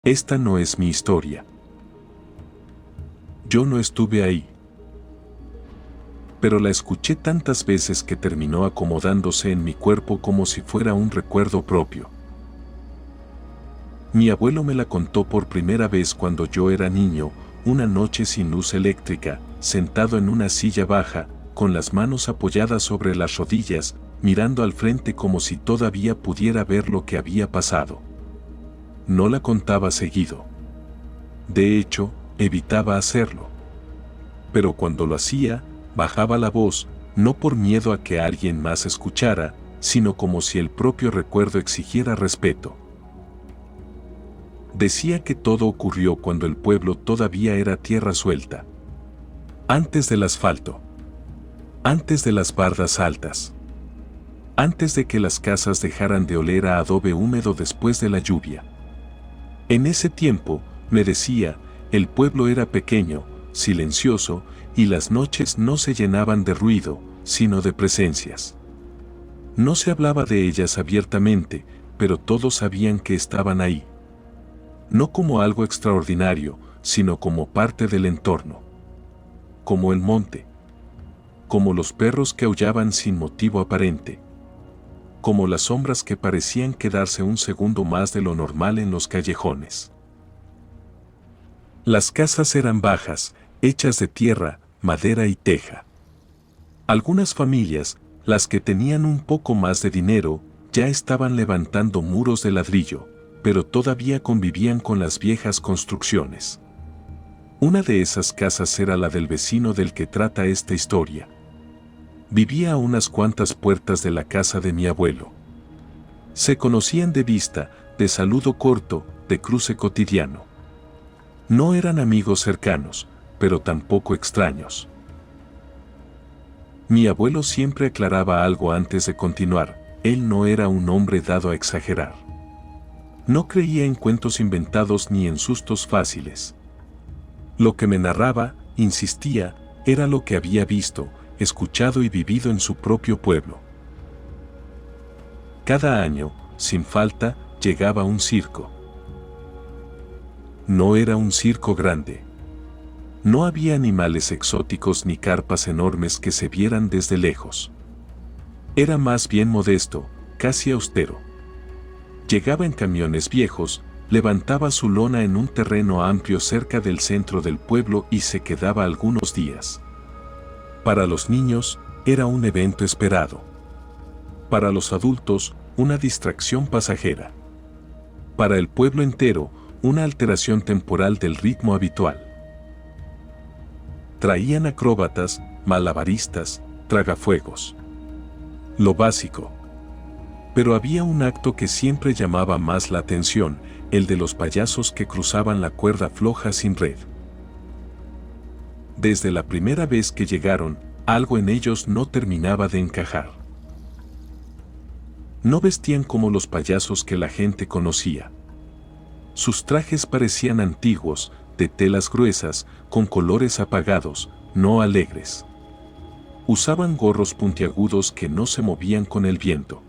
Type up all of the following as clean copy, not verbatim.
Esta no es mi historia. Yo no estuve ahí. Pero la escuché tantas veces que terminó acomodándose en mi cuerpo como si fuera un recuerdo propio. Mi abuelo me la contó por primera vez cuando yo era niño, una noche sin luz eléctrica, sentado en una silla baja, con las manos apoyadas sobre las rodillas, mirando al frente como si todavía pudiera ver lo que había pasado. No la contaba seguido. De hecho, evitaba hacerlo. Pero cuando lo hacía, bajaba la voz, no por miedo a que alguien más escuchara, sino como si el propio recuerdo exigiera respeto. Decía que todo ocurrió cuando el pueblo todavía era tierra suelta. Antes del asfalto. Antes de las bardas altas. Antes de que las casas dejaran de oler a adobe húmedo después de la lluvia. En ese tiempo, me decía, el pueblo era pequeño, silencioso, y las noches no se llenaban de ruido, sino de presencias. No se hablaba de ellas abiertamente, pero todos sabían que estaban ahí. No como algo extraordinario, sino como parte del entorno. Como el monte. Como los perros que aullaban sin motivo aparente. Como las sombras que parecían quedarse un segundo más de lo normal en los callejones. Las casas eran bajas, hechas de tierra, madera y teja. Algunas familias, las que tenían un poco más de dinero, ya estaban levantando muros de ladrillo, pero todavía convivían con las viejas construcciones. Una de esas casas era la del vecino del que trata esta historia. Vivía a unas cuantas puertas de la casa de mi abuelo. Se conocían de vista, de saludo corto, de cruce cotidiano. No eran amigos cercanos, pero tampoco extraños. Mi abuelo siempre aclaraba algo antes de continuar, él no era un hombre dado a exagerar. No creía en cuentos inventados ni en sustos fáciles. Lo que me narraba, insistía, era lo que había visto, escuchado y vivido en su propio pueblo. Cada año, sin falta, llegaba un circo. No era un circo grande. No había animales exóticos ni carpas enormes que se vieran desde lejos. Era más bien modesto, casi austero. Llegaba en camiones viejos, levantaba su lona en un terreno amplio cerca del centro del pueblo y se quedaba algunos días. Para los niños, era un evento esperado. Para los adultos, una distracción pasajera. Para el pueblo entero, una alteración temporal del ritmo habitual. Traían acróbatas, malabaristas, tragafuegos. Lo básico. Pero había un acto que siempre llamaba más la atención, el de los payasos que cruzaban la cuerda floja sin red. Desde la primera vez que llegaron, algo en ellos no terminaba de encajar. No vestían como los payasos que la gente conocía. Sus trajes parecían antiguos, de telas gruesas, con colores apagados, no alegres. Usaban gorros puntiagudos que no se movían con el viento.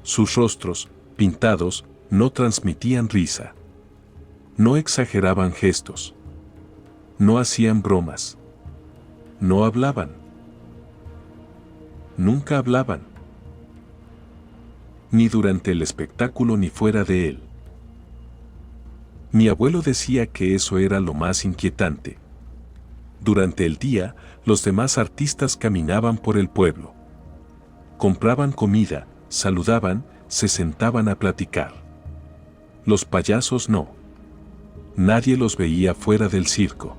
Sus rostros, pintados, no transmitían risa. No exageraban gestos. No hacían bromas. No hablaban. Nunca hablaban. Ni durante el espectáculo ni fuera de él. Mi abuelo decía que eso era lo más inquietante. Durante el día, los demás artistas caminaban por el pueblo. Compraban comida, saludaban, se sentaban a platicar. Los payasos no. Nadie los veía fuera del circo.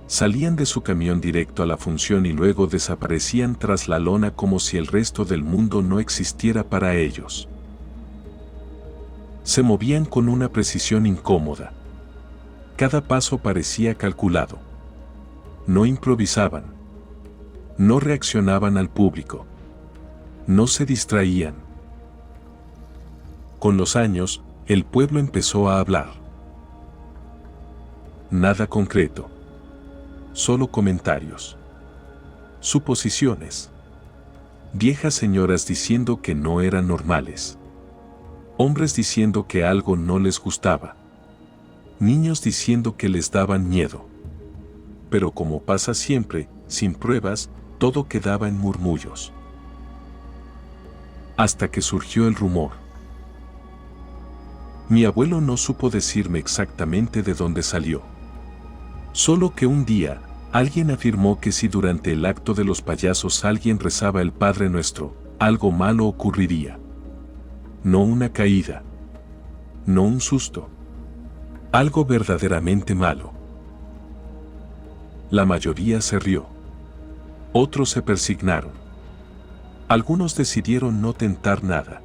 Salían de su camión directo a la función y luego desaparecían tras la lona como si el resto del mundo no existiera para ellos. Se movían con una precisión incómoda. Cada paso parecía calculado. No improvisaban. No reaccionaban al público. No se distraían. Con los años, el pueblo empezó a hablar. Nada concreto. Solo comentarios. Suposiciones. Viejas señoras diciendo que no eran normales. Hombres diciendo que algo no les gustaba. niños diciendo que les daban miedo. Pero como pasa siempre, sin pruebas, todo quedaba en murmullos. Hasta que surgió el rumor. Mi abuelo no supo decirme exactamente de dónde salió. Solo que un día, alguien afirmó que si durante el acto de los payasos alguien rezaba el Padre Nuestro, algo malo ocurriría. No una caída. No un susto. Algo verdaderamente malo. La mayoría se rió. Otros se persignaron. Algunos decidieron no tentar nada.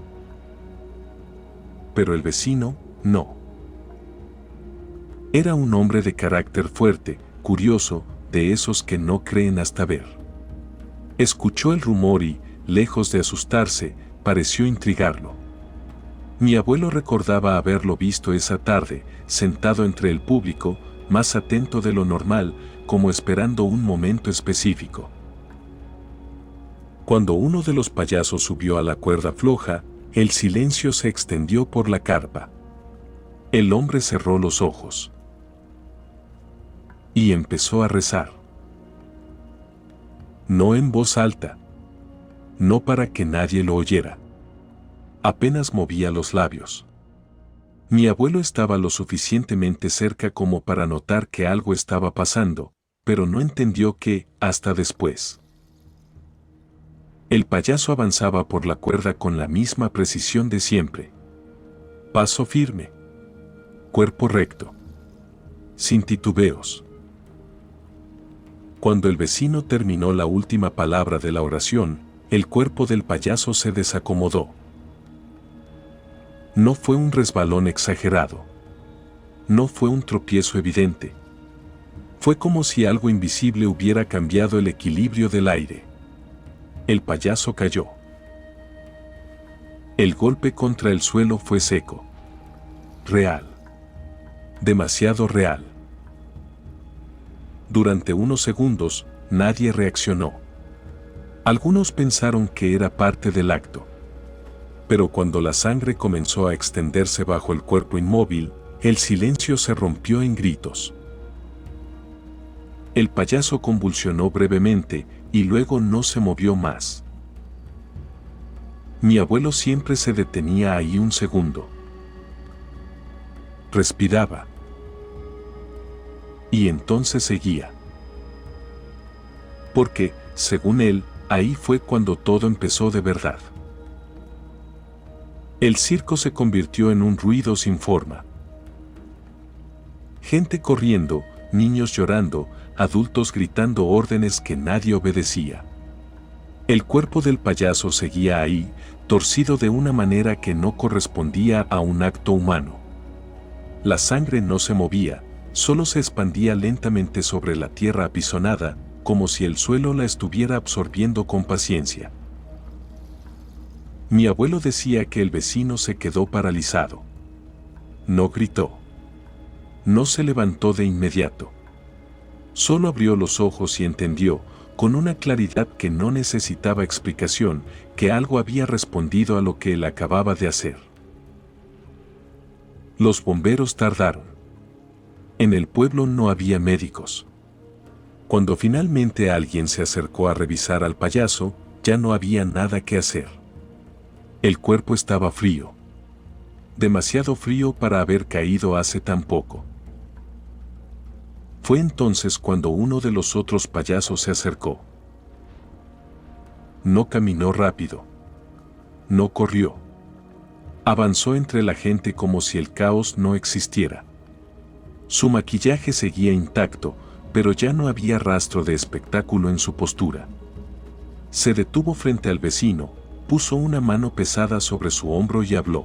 Pero el vecino, no. Era un hombre de carácter fuerte, curioso, de esos que no creen hasta ver. Escuchó el rumor y, lejos de asustarse, pareció intrigarlo. Mi abuelo recordaba haberlo visto esa tarde, sentado entre el público, más atento de lo normal, como esperando un momento específico. Cuando uno de los payasos subió a la cuerda floja, el silencio se extendió por la carpa. El hombre cerró los ojos y empezó a rezar. No en voz alta, no para que nadie lo oyera. Apenas movía los labios. Mi abuelo estaba lo suficientemente cerca como para notar que algo estaba pasando, pero no entendió que, hasta después. El payaso avanzaba por la cuerda con la misma precisión de siempre. Paso firme. Cuerpo recto. Sin titubeos. Cuando el vecino terminó la última palabra de la oración, el cuerpo del payaso se desacomodó. No fue un resbalón exagerado. No fue un tropiezo evidente. Fue como si algo invisible hubiera cambiado el equilibrio del aire. El payaso cayó. El golpe contra el suelo fue seco. Real. Demasiado real. Durante unos segundos, nadie reaccionó. Algunos pensaron que era parte del acto. Pero cuando la sangre comenzó a extenderse bajo el cuerpo inmóvil, el silencio se rompió en gritos. El payaso convulsionó brevemente y luego no se movió más. Mi abuelo siempre se detenía ahí un segundo. Respiraba. Y entonces seguía. Porque, según él, ahí fue cuando todo empezó de verdad. El circo se convirtió en un ruido sin forma. Gente corriendo, niños llorando, adultos gritando órdenes que nadie obedecía. El cuerpo del payaso seguía ahí, torcido de una manera que no correspondía a un acto humano. La sangre no se movía, solo se expandía lentamente sobre la tierra apisonada, como si el suelo la estuviera absorbiendo con paciencia. Mi abuelo decía que el vecino se quedó paralizado. No gritó. No se levantó de inmediato. Solo abrió los ojos y entendió, con una claridad que no necesitaba explicación, que algo había respondido a lo que él acababa de hacer. Los bomberos tardaron. En el pueblo no había médicos. Cuando finalmente alguien se acercó a revisar al payaso, ya no había nada que hacer. El cuerpo estaba frío. Demasiado frío para haber caído hace tan poco. Fue entonces cuando uno de los otros payasos se acercó. No caminó rápido. No corrió. Avanzó entre la gente como si el caos no existiera. Su maquillaje seguía intacto, pero ya no había rastro de espectáculo en su postura. Se detuvo frente al vecino, puso una mano pesada sobre su hombro y habló.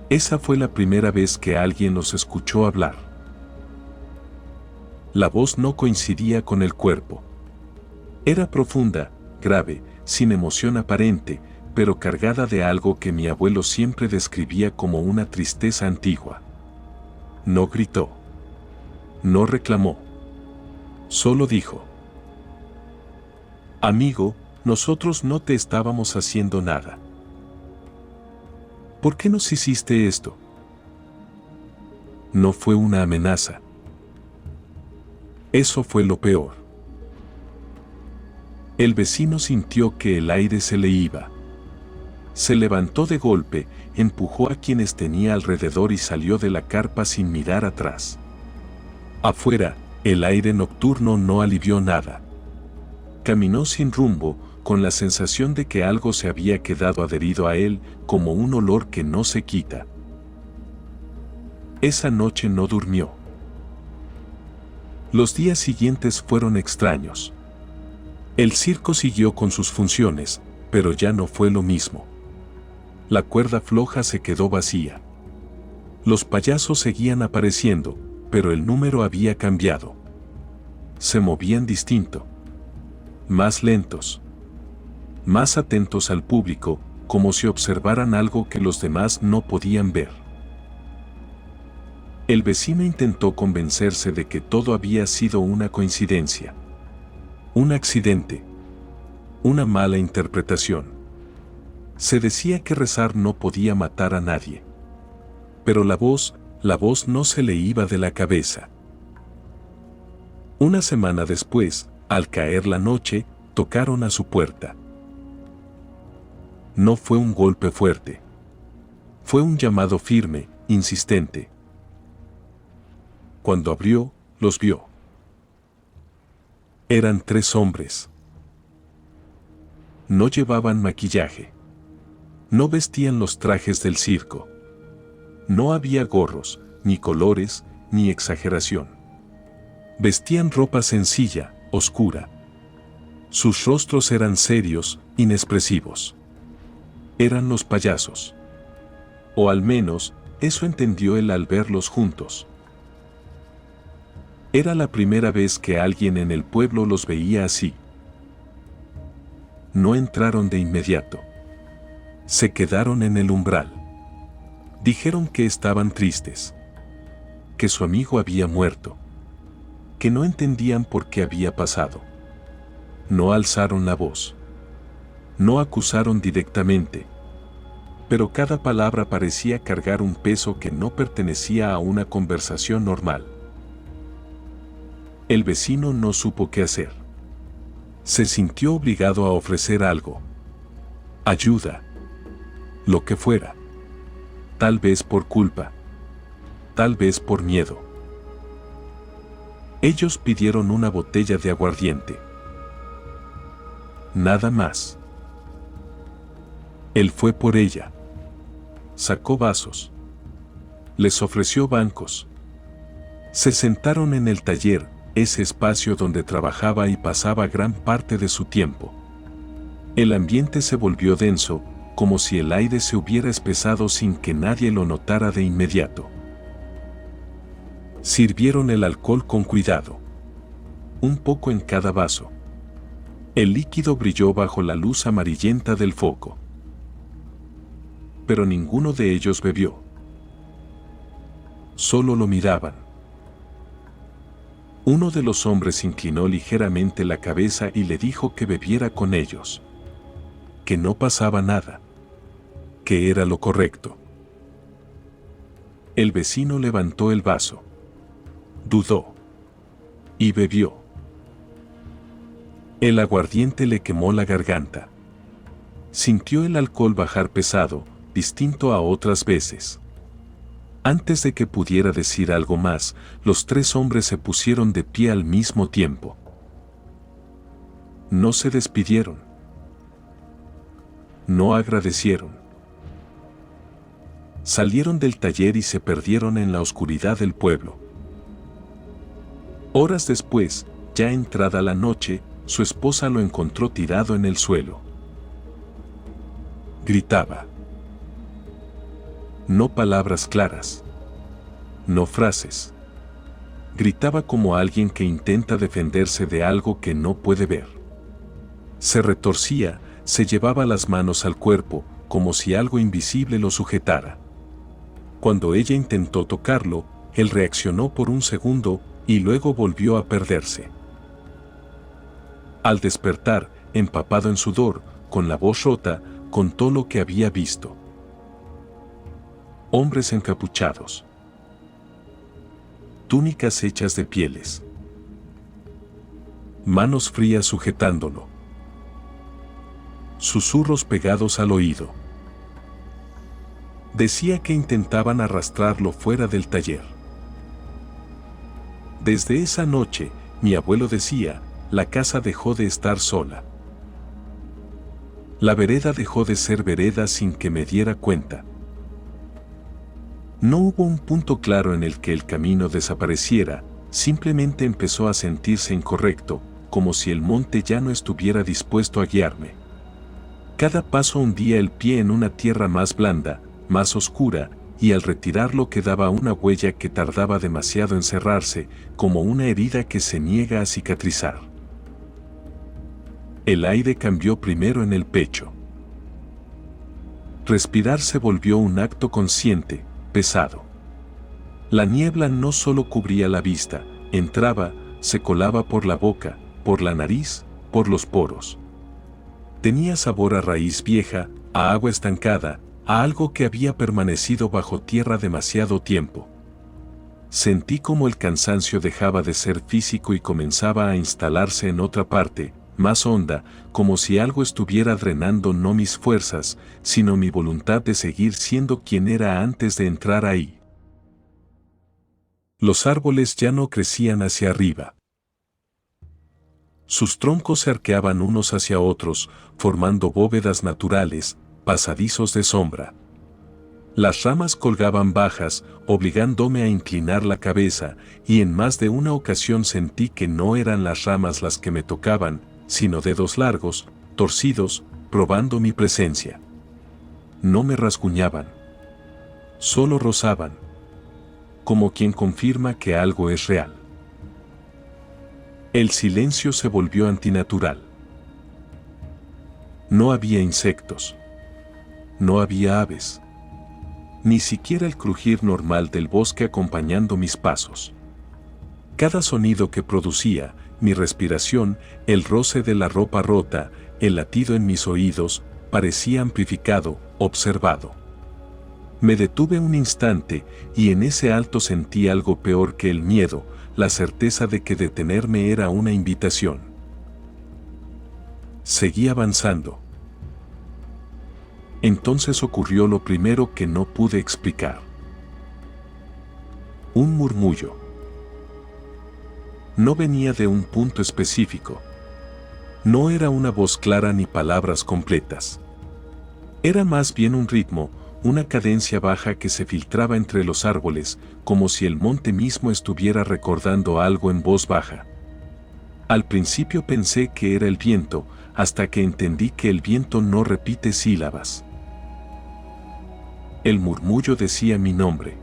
Esa fue la primera vez que alguien los escuchó hablar. La voz no coincidía con el cuerpo. Era profunda, grave, sin emoción aparente, pero cargada de algo que mi abuelo siempre describía como una tristeza antigua. No gritó. No reclamó. Solo dijo: Amigo, nosotros no te estábamos haciendo nada. ¿Por qué nos hiciste esto? No fue una amenaza. Eso fue lo peor. El vecino sintió que el aire se le iba. Se levantó de golpe, empujó a quienes tenía alrededor y salió de la carpa sin mirar atrás. Afuera, el aire nocturno no alivió nada. Caminó sin rumbo, con la sensación de que algo se había quedado adherido a él, como un olor que no se quita. Esa noche no durmió. Los días siguientes fueron extraños. El circo siguió con sus funciones, pero ya no fue lo mismo. La cuerda floja se quedó vacía. Los payasos seguían apareciendo, pero el número había cambiado. Se movían distinto. Más lentos. Más atentos al público, como si observaran algo que los demás no podían ver. El vecino intentó convencerse de que todo había sido una coincidencia. Un accidente. Una mala interpretación. Se decía que rezar no podía matar a nadie. Pero la voz no se le iba de la cabeza. Una semana después, al caer la noche, tocaron a su puerta. No fue un golpe fuerte. Fue un llamado firme, insistente. Cuando abrió, los vio. Eran 3 hombres. No llevaban maquillaje. No vestían los trajes del circo. No había gorros, ni colores, ni exageración. Vestían ropa sencilla, oscura. Sus rostros eran serios, inexpresivos. Eran los payasos. O al menos, eso entendió él al verlos juntos. Era la primera vez que alguien en el pueblo los veía así. No entraron de inmediato. Se quedaron en el umbral. Dijeron que estaban tristes. Que su amigo había muerto. Que no entendían por qué había pasado. No alzaron la voz. No acusaron directamente. Pero cada palabra parecía cargar un peso que no pertenecía a una conversación normal. El vecino no supo qué hacer. Se sintió obligado a ofrecer algo. Ayuda. Lo que fuera. Tal vez por culpa. Tal vez por miedo. Ellos pidieron una botella de aguardiente. Nada más. Él fue por ella. Sacó vasos. Les ofreció bancos. Se sentaron en el taller, ese espacio donde trabajaba y pasaba gran parte de su tiempo. El ambiente se volvió denso, como si el aire se hubiera espesado sin que nadie lo notara de inmediato. Sirvieron el alcohol con cuidado. Un poco en cada vaso. El líquido brilló bajo la luz amarillenta del foco. Pero ninguno de ellos bebió. Solo lo miraban. Uno de los hombres inclinó ligeramente la cabeza y le dijo que bebiera con ellos. Que no pasaba nada. Que era lo correcto. El vecino levantó el vaso. Dudó. Y bebió. El aguardiente le quemó la garganta. Sintió el alcohol bajar pesado, distinto a otras veces. Antes de que pudiera decir algo más, los 3 hombres se pusieron de pie al mismo tiempo. No se despidieron. No agradecieron. Salieron del taller y se perdieron en la oscuridad del pueblo. Horas después, ya entrada la noche, su esposa lo encontró tirado en el suelo. Gritaba. No palabras claras. No frases. Gritaba como alguien que intenta defenderse de algo que no puede ver. Se retorcía, se llevaba las manos al cuerpo, como si algo invisible lo sujetara. Cuando ella intentó tocarlo, él reaccionó por un segundo y luego volvió a perderse. Al despertar, empapado en sudor, con la voz rota, contó lo que había visto. Hombres encapuchados. túnicas hechas de pieles. Manos frías sujetándolo. Susurros pegados al oído. Decía que intentaban arrastrarlo fuera del taller. Desde esa noche, mi abuelo decía, la casa dejó de estar sola. La vereda dejó de ser vereda sin que me diera cuenta. No hubo un punto claro en el que el camino desapareciera, simplemente empezó a sentirse incorrecto, como si el monte ya no estuviera dispuesto a guiarme. Cada paso hundía el pie en una tierra más blanda, más oscura, y al retirarlo quedaba una huella que tardaba demasiado en cerrarse, como una herida que se niega a cicatrizar. El aire cambió primero en el pecho. Respirar se volvió un acto consciente, pesado. La niebla no solo cubría la vista, entraba, se colaba por la boca, por la nariz, por los poros. Tenía sabor a raíz vieja, a agua estancada, a algo que había permanecido bajo tierra demasiado tiempo. Sentí como el cansancio dejaba de ser físico y comenzaba a instalarse en otra parte, más honda, como si algo estuviera drenando no mis fuerzas, sino mi voluntad de seguir siendo quien era antes de entrar ahí. Los árboles ya no crecían hacia arriba. Sus troncos se arqueaban unos hacia otros, formando bóvedas naturales, pasadizos de sombra. Las ramas colgaban bajas, obligándome a inclinar la cabeza, y en más de una ocasión sentí que no eran las ramas las que me tocaban, sino dedos largos, torcidos, probando mi presencia. No me rasguñaban. Solo rozaban. Como quien confirma que algo es real. El silencio se volvió antinatural. No había insectos. No había aves. Ni siquiera el crujir normal del bosque acompañando mis pasos. Cada sonido que producía, mi respiración, el roce de la ropa rota, el latido en mis oídos, parecía amplificado, observado. Me detuve un instante y en ese alto sentí algo peor que el miedo, la certeza de que detenerme era una invitación. Seguí avanzando. Entonces ocurrió lo primero que no pude explicar. Un murmullo. No venía de un punto específico. No era una voz clara ni palabras completas. Era más bien un ritmo, una cadencia baja que se filtraba entre los árboles, como si el monte mismo estuviera recordando algo en voz baja. Al principio pensé que era el viento, hasta que entendí que el viento no repite sílabas. El murmullo decía mi nombre.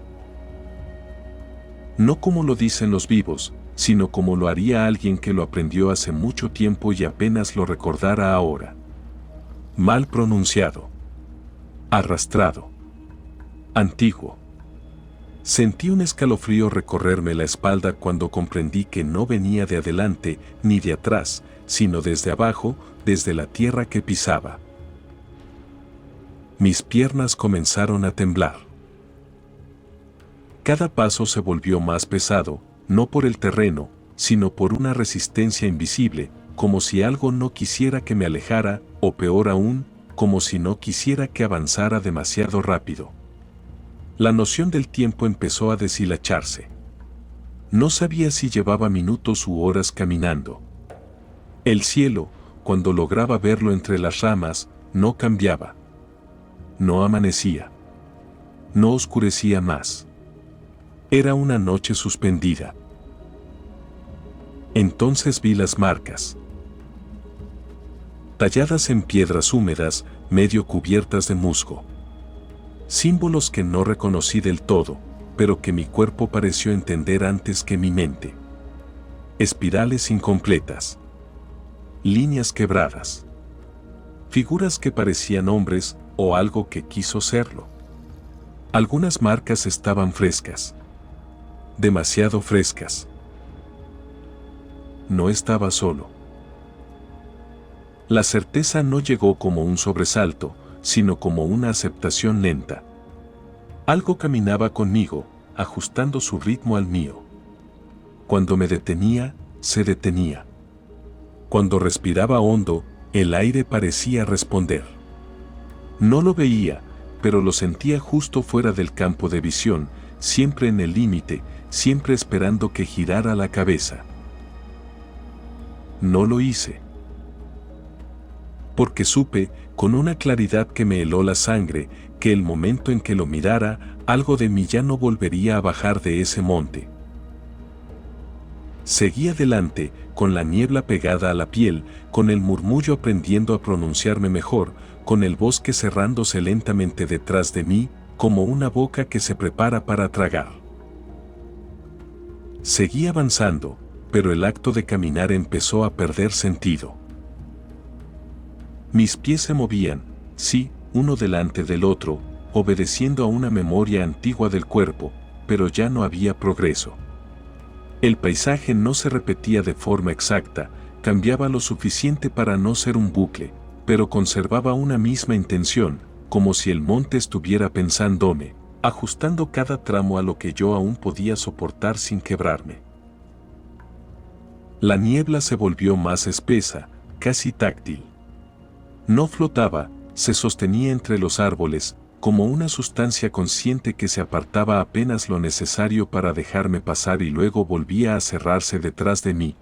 No como lo dicen los vivos, sino como lo haría alguien que lo aprendió hace mucho tiempo y apenas lo recordara ahora. Mal pronunciado. Arrastrado. Antiguo. Sentí un escalofrío recorrerme la espalda cuando comprendí que no venía de adelante ni de atrás, sino desde abajo, desde la tierra que pisaba. Mis piernas comenzaron a temblar. Cada paso se volvió más pesado, no por el terreno, sino por una resistencia invisible, como si algo no quisiera que me alejara, o peor aún, como si no quisiera que avanzara demasiado rápido. La noción del tiempo empezó a deshilacharse. No sabía si llevaba minutos u horas caminando. El cielo, cuando lograba verlo entre las ramas, no cambiaba. No amanecía. No oscurecía más. Era una noche suspendida. Entonces vi las marcas. Talladas en piedras húmedas, medio cubiertas de musgo. Símbolos que no reconocí del todo, pero que mi cuerpo pareció entender antes que mi mente. Espirales incompletas. Líneas quebradas. Figuras que parecían hombres o algo que quiso serlo. Algunas marcas estaban frescas. Demasiado frescas. No estaba solo. La certeza no llegó como un sobresalto, sino como una aceptación lenta. Algo caminaba conmigo, ajustando su ritmo al mío. Cuando me detenía, se detenía. Cuando respiraba hondo, el aire parecía responder. No lo veía, pero lo sentía justo fuera del campo de visión, siempre en el límite, siempre esperando que girara la cabeza. No lo hice. Porque supe, con una claridad que me heló la sangre, que el momento en que lo mirara, algo de mí ya no volvería a bajar de ese monte. Seguí adelante, con la niebla pegada a la piel, con el murmullo aprendiendo a pronunciarme mejor, con el bosque cerrándose lentamente detrás de mí, como una boca que se prepara para tragar. Seguí avanzando, pero el acto de caminar empezó a perder sentido. Mis pies se movían, sí, uno delante del otro, obedeciendo a una memoria antigua del cuerpo, pero ya no había progreso. El paisaje no se repetía de forma exacta, cambiaba lo suficiente para no ser un bucle, pero conservaba una misma intención, como si el monte estuviera pensándome, ajustando cada tramo a lo que yo aún podía soportar sin quebrarme. La niebla se volvió más espesa, casi táctil. No flotaba, se sostenía entre los árboles, como una sustancia consciente que se apartaba apenas lo necesario para dejarme pasar y luego volvía a cerrarse detrás de mí.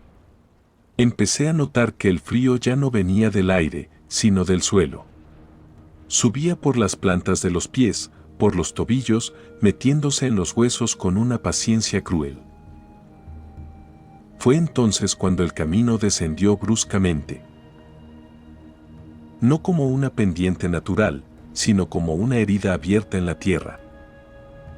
Empecé a notar que el frío ya no venía del aire, sino del suelo. Subía por las plantas de los pies, por los tobillos, metiéndose en los huesos con una paciencia cruel. Fue entonces cuando el camino descendió bruscamente. No como una pendiente natural, sino como una herida abierta en la tierra.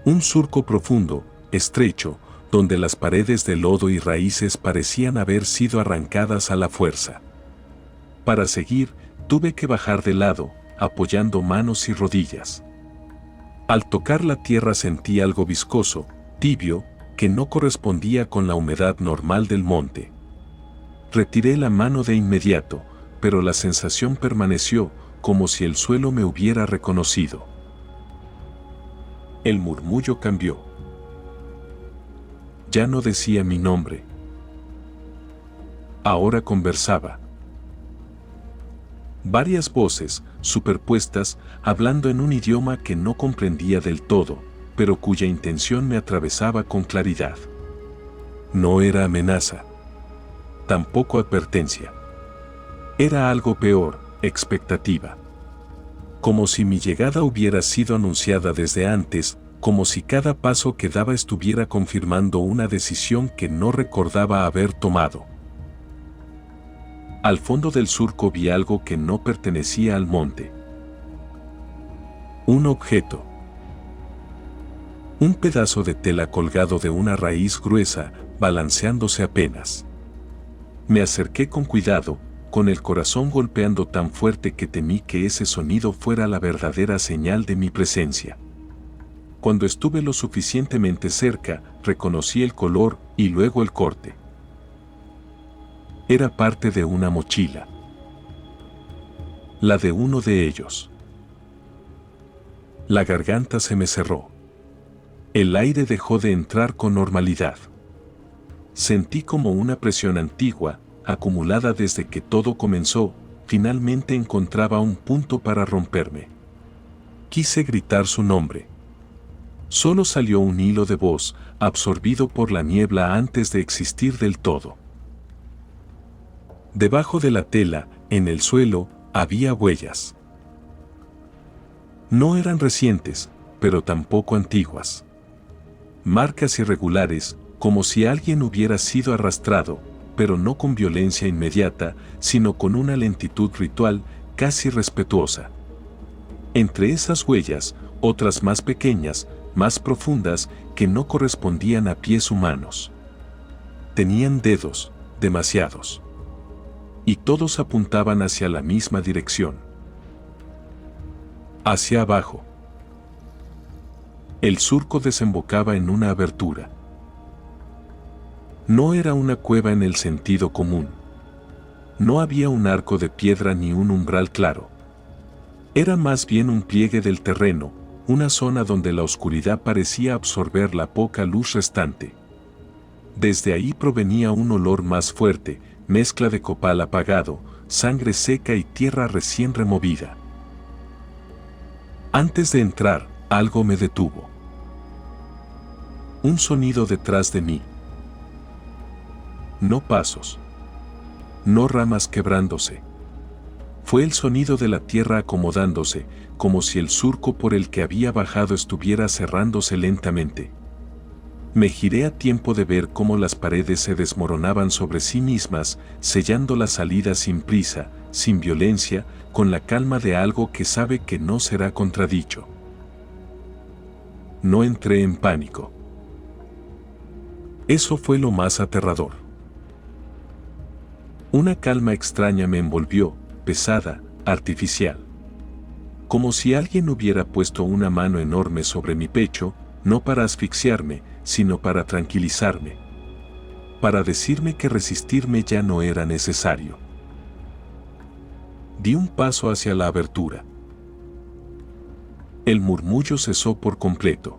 Un surco profundo, estrecho, donde las paredes de lodo y raíces parecían haber sido arrancadas a la fuerza. Para seguir, tuve que bajar de lado, apoyando manos y rodillas. Al tocar la tierra sentí algo viscoso, tibio, que no correspondía con la humedad normal del monte. Retiré la mano de inmediato, pero la sensación permaneció, como si el suelo me hubiera reconocido. El murmullo cambió. Ya no decía mi nombre. Ahora conversaba. Varias voces, superpuestas, hablando en un idioma que no comprendía del todo, pero cuya intención me atravesaba con claridad. No era amenaza. Tampoco advertencia. Era algo peor, expectativa. Como si mi llegada hubiera sido anunciada desde antes, como si cada paso que daba estuviera confirmando una decisión que no recordaba haber tomado. Al fondo del surco vi algo que no pertenecía al monte. Un objeto. Un pedazo de tela colgado de una raíz gruesa, balanceándose apenas. Me acerqué con cuidado, con el corazón golpeando tan fuerte que temí que ese sonido fuera la verdadera señal de mi presencia. Cuando estuve lo suficientemente cerca, reconocí el color y luego el corte. Era parte de una mochila. La de uno de ellos. La garganta se me cerró. El aire dejó de entrar con normalidad. Sentí como una presión antigua, acumulada desde que todo comenzó, finalmente encontraba un punto para romperme. Quise gritar su nombre. Solo salió un hilo de voz, absorbido por la niebla antes de existir del todo. Debajo de la tela, en el suelo, había huellas. No eran recientes, pero tampoco antiguas. Marcas irregulares, como si alguien hubiera sido arrastrado, pero no con violencia inmediata, sino con una lentitud ritual, casi respetuosa. Entre esas huellas, otras más pequeñas, más profundas, que no correspondían a pies humanos. Tenían dedos, demasiados. Y todos apuntaban hacia la misma dirección. Hacia abajo. El surco desembocaba en una abertura. No era una cueva en el sentido común. No había un arco de piedra ni un umbral claro. Era más bien un pliegue del terreno, una zona donde la oscuridad parecía absorber la poca luz restante. Desde ahí provenía un olor más fuerte, mezcla de copal apagado, sangre seca y tierra recién removida. Antes de entrar, algo me detuvo. Un sonido detrás de mí. No pasos. No ramas quebrándose. Fue el sonido de la tierra acomodándose, como si el surco por el que había bajado estuviera cerrándose lentamente. Me giré a tiempo de ver cómo las paredes se desmoronaban sobre sí mismas, sellando la salida sin prisa, sin violencia, con la calma de algo que sabe que no será contradicho. No entré en pánico. Eso fue lo más aterrador. Una calma extraña me envolvió, pesada, artificial. Como si alguien hubiera puesto una mano enorme sobre mi pecho, no para asfixiarme, sino para tranquilizarme. Para decirme que resistirme ya no era necesario. Di un paso hacia la abertura. El murmullo cesó por completo.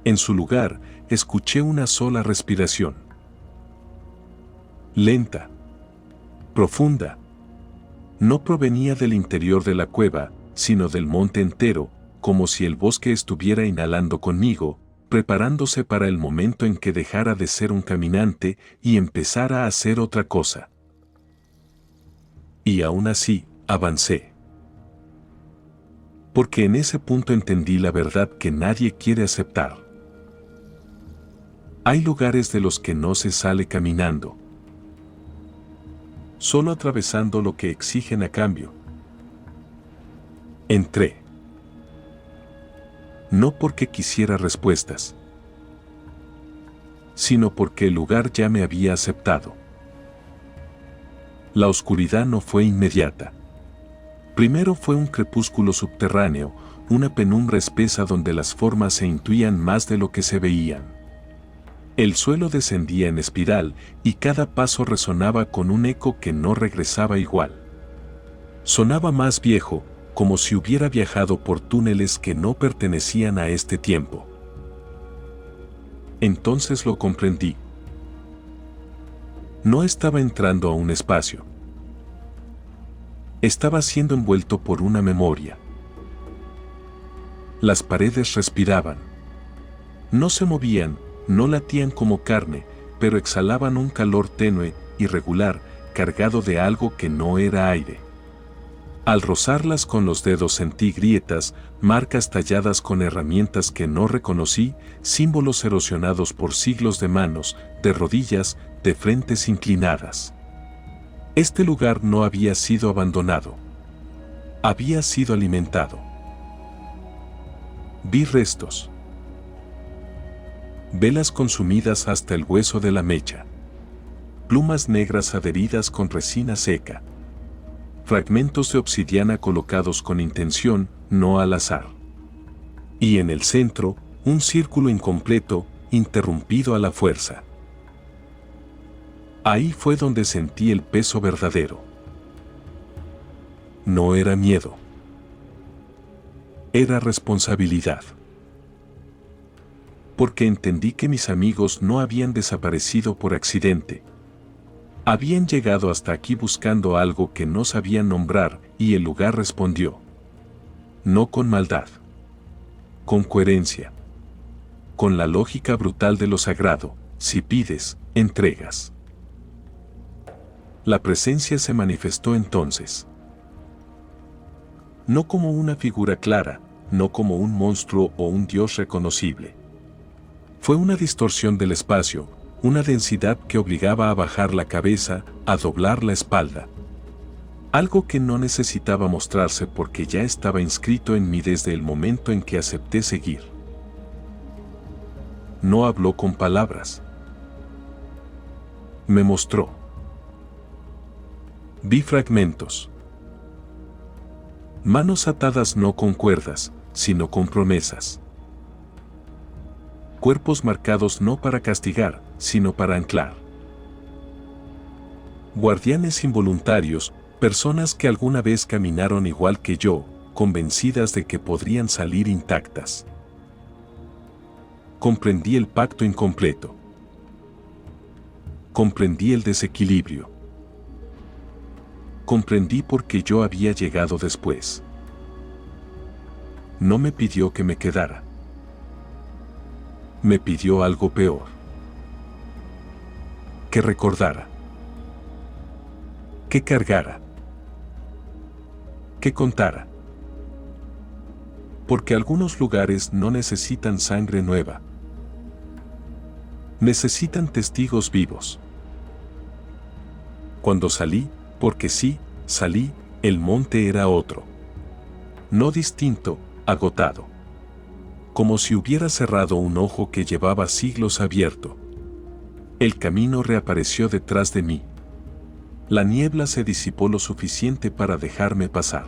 En su lugar, escuché una sola respiración. Lenta. Profunda. No provenía del interior de la cueva, sino del monte entero, como si el bosque estuviera inhalando conmigo, preparándose para el momento en que dejara de ser un caminante y empezara a hacer otra cosa. Y aún así, avancé. Porque en ese punto entendí la verdad que nadie quiere aceptar. Hay lugares de los que no se sale caminando. Solo atravesando lo que exigen a cambio. Entré. No porque quisiera respuestas, sino porque el lugar ya me había aceptado. La oscuridad no fue inmediata. Primero fue un crepúsculo subterráneo, una penumbra espesa donde las formas se intuían más de lo que se veían. El suelo descendía en espiral y cada paso resonaba con un eco que no regresaba igual. Sonaba más viejo, como si hubiera viajado por túneles que no pertenecían a este tiempo. Entonces lo comprendí. No estaba entrando a un espacio. Estaba siendo envuelto por una memoria. Las paredes respiraban. No se movían, no latían como carne, pero exhalaban un calor tenue, irregular, cargado de algo que no era aire. Al rozarlas con los dedos sentí grietas, marcas talladas con herramientas que no reconocí, símbolos erosionados por siglos de manos, de rodillas, de frentes inclinadas. Este lugar no había sido abandonado. Había sido alimentado. Vi restos. Velas consumidas hasta el hueso de la mecha. Plumas negras adheridas con resina seca. Fragmentos de obsidiana colocados con intención, no al azar. Y en el centro, un círculo incompleto, interrumpido a la fuerza. Ahí fue donde sentí el peso verdadero. No era miedo. Era responsabilidad. Porque entendí que mis amigos no habían desaparecido por accidente. Habían llegado hasta aquí buscando algo que no sabían nombrar, y el lugar respondió. No con maldad. Con coherencia. Con la lógica brutal de lo sagrado, si pides, entregas. La presencia se manifestó entonces. No como una figura clara, no como un monstruo o un dios reconocible. Fue una distorsión del espacio, una densidad que obligaba a bajar la cabeza, a doblar la espalda. Algo que no necesitaba mostrarse porque ya estaba inscrito en mí desde el momento en que acepté seguir. No habló con palabras. Me mostró. Vi fragmentos. Manos atadas no con cuerdas, sino con promesas. Cuerpos marcados no para castigar, sino para anclar. Guardianes involuntarios, personas que alguna vez caminaron igual que yo, convencidas de que podrían salir intactas. Comprendí el pacto incompleto. Comprendí el desequilibrio. Comprendí por qué yo había llegado después. No me pidió que me quedara. Me pidió algo peor. Que recordara. Que cargara. Que contara. Porque algunos lugares no necesitan sangre nueva. Necesitan testigos vivos. Cuando salí, porque sí, salí, el monte era otro. No distinto, agotado. Como si hubiera cerrado un ojo que llevaba siglos abierto. El camino reapareció detrás de mí. La niebla se disipó lo suficiente para dejarme pasar.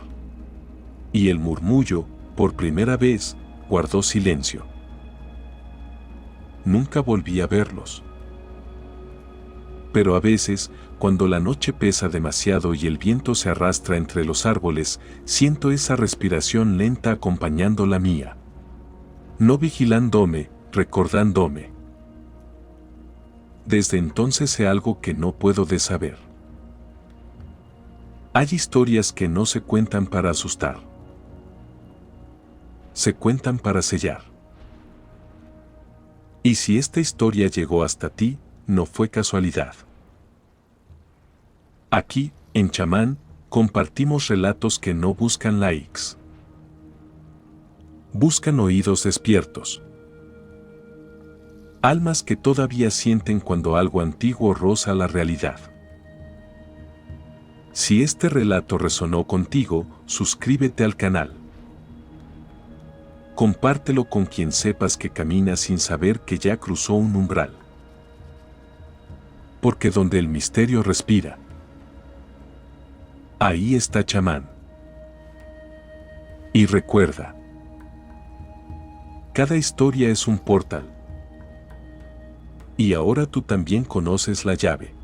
Y el murmullo, por primera vez, guardó silencio. Nunca volví a verlos. Pero a veces, cuando la noche pesa demasiado y el viento se arrastra entre los árboles, siento esa respiración lenta acompañando la mía. No vigilándome, recordándome. Desde entonces sé algo que no puedo de saber. Hay historias que no se cuentan para asustar. Se cuentan para sellar. Y si esta historia llegó hasta ti, no fue casualidad. Aquí, en Chamán, compartimos relatos que no buscan likes. Buscan oídos despiertos. Almas que todavía sienten cuando algo antiguo roza la realidad. Si este relato resonó contigo, suscríbete al canal. Compártelo con quien sepas que camina sin saber que ya cruzó un umbral. Porque donde el misterio respira, ahí está Chamán. Y recuerda, cada historia es un portal. Y ahora tú también conoces la llave.